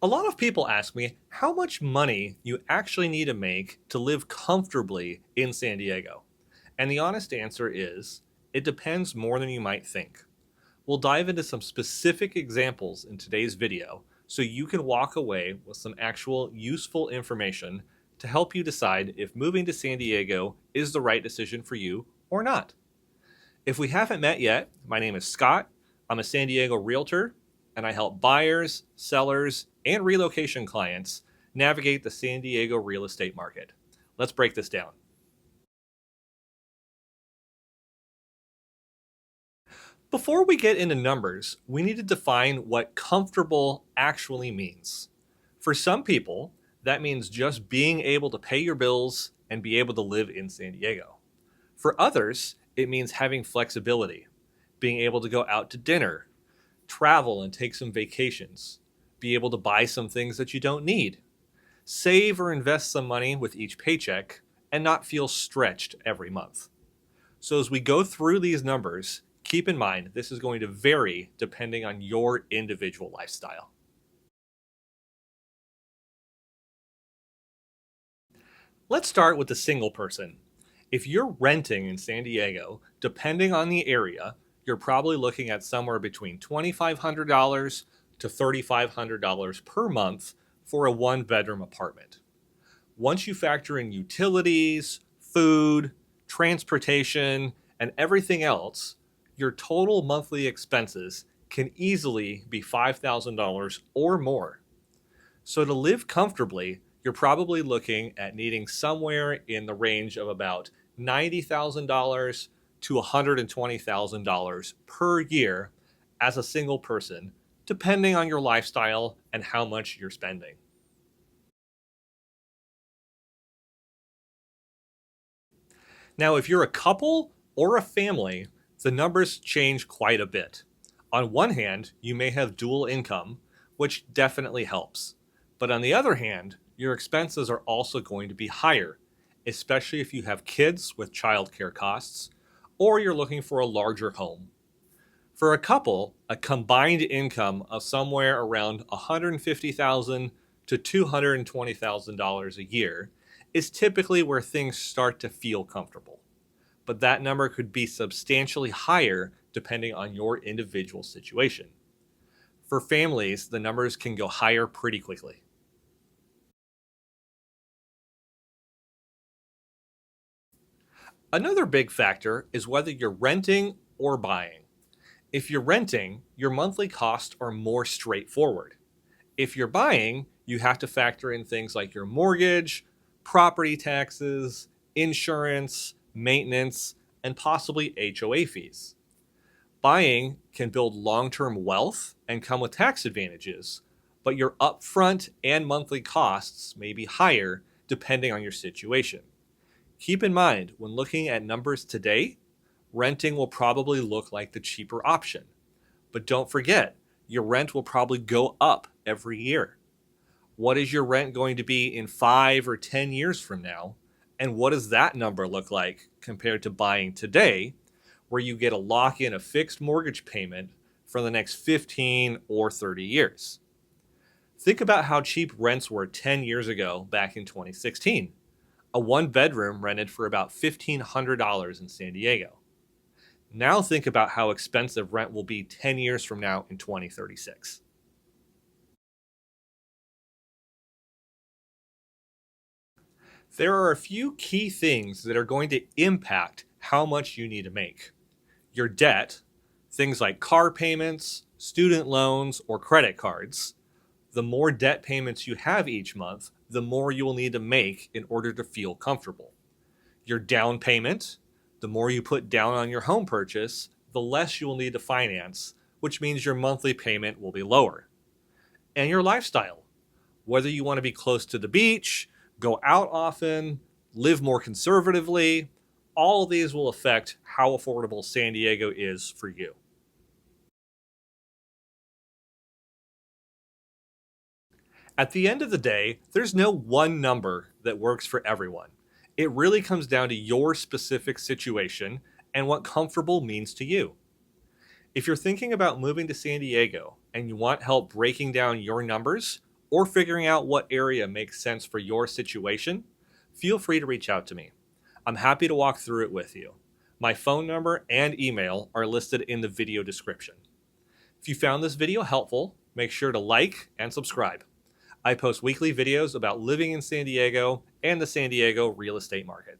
A lot of people ask me how much money you actually need to make to live comfortably in San Diego. And the honest answer is it depends more than you might think. We'll dive into some specific examples in today's video so you can walk away with some actual useful information to help you decide if moving to San Diego is the right decision for you or not. If we haven't met yet, my name is Scott. I'm a San Diego realtor, and I help buyers, sellers, and relocation clients navigate the San Diego real estate market. Let's break this down. Before we get into numbers, we need to define what comfortable actually means. For some people, that means just being able to pay your bills and be able to live in San Diego. For others, it means having flexibility, being able to go out to dinner, travel and take some vacations, be able to buy some things that you don't need, save or invest some money with each paycheck, and not feel stretched every month. So as we go through these numbers, keep in mind this is going to vary depending on your individual lifestyle. Let's start with the single person. If you're renting in San Diego, depending on the area, you're probably looking at somewhere between $2,500 to $3,500 per month for a one-bedroom apartment. Once you factor in utilities, food, transportation, and everything else, your total monthly expenses can easily be $5,000 or more. So to live comfortably, you're probably looking at needing somewhere in the range of about $90,000 to $120,000 per year as a single person, depending on your lifestyle and how much you're spending. Now, if you're a couple or a family, the numbers change quite a bit. On one hand, you may have dual income, which definitely helps. But on the other hand, your expenses are also going to be higher, especially if you have kids with childcare costs or you're looking for a larger home. For a couple, a combined income of somewhere around $150,000 to $220,000 a year is typically where things start to feel comfortable. But that number could be substantially higher depending on your individual situation. For families, the numbers can go higher pretty quickly. Another big factor is whether you're renting or buying. If you're renting, your monthly costs are more straightforward. If you're buying, you have to factor in things like your mortgage, property taxes, insurance, maintenance, and possibly HOA fees. Buying can build long-term wealth and come with tax advantages, but your upfront and monthly costs may be higher depending on your situation. Keep in mind, when looking at numbers today, renting will probably look like the cheaper option. But don't forget, your rent will probably go up every year. What is your rent going to be in 5 or 10 years from now? And what does that number look like compared to buying today, where you get a lock in a fixed mortgage payment for the next 15 or 30 years? Think about how cheap rents were 10 years ago back in 2016. A one bedroom rented for about $1,500 in San Diego. Now think about how expensive rent will be 10 years from now in 2036. There are a few key things that are going to impact how much you need to make. Your debt, things like car payments, student loans, or credit cards. The more debt payments you have each month, the more you will need to make in order to feel comfortable. Your down payment, the more you put down on your home purchase, the less you will need to finance, which means your monthly payment will be lower. And your lifestyle, whether you want to be close to the beach, go out often, live more conservatively, all of these will affect how affordable San Diego is for you. At the end of the day, there's no one number that works for everyone. It really comes down to your specific situation and what comfortable means to you. If you're thinking about moving to San Diego and you want help breaking down your numbers, or figuring out what area makes sense for your situation, feel free to reach out to me. I'm happy to walk through it with you. My phone number and email are listed in the video description. If you found this video helpful, make sure to like and subscribe. I post weekly videos about living in San Diego and the San Diego real estate market.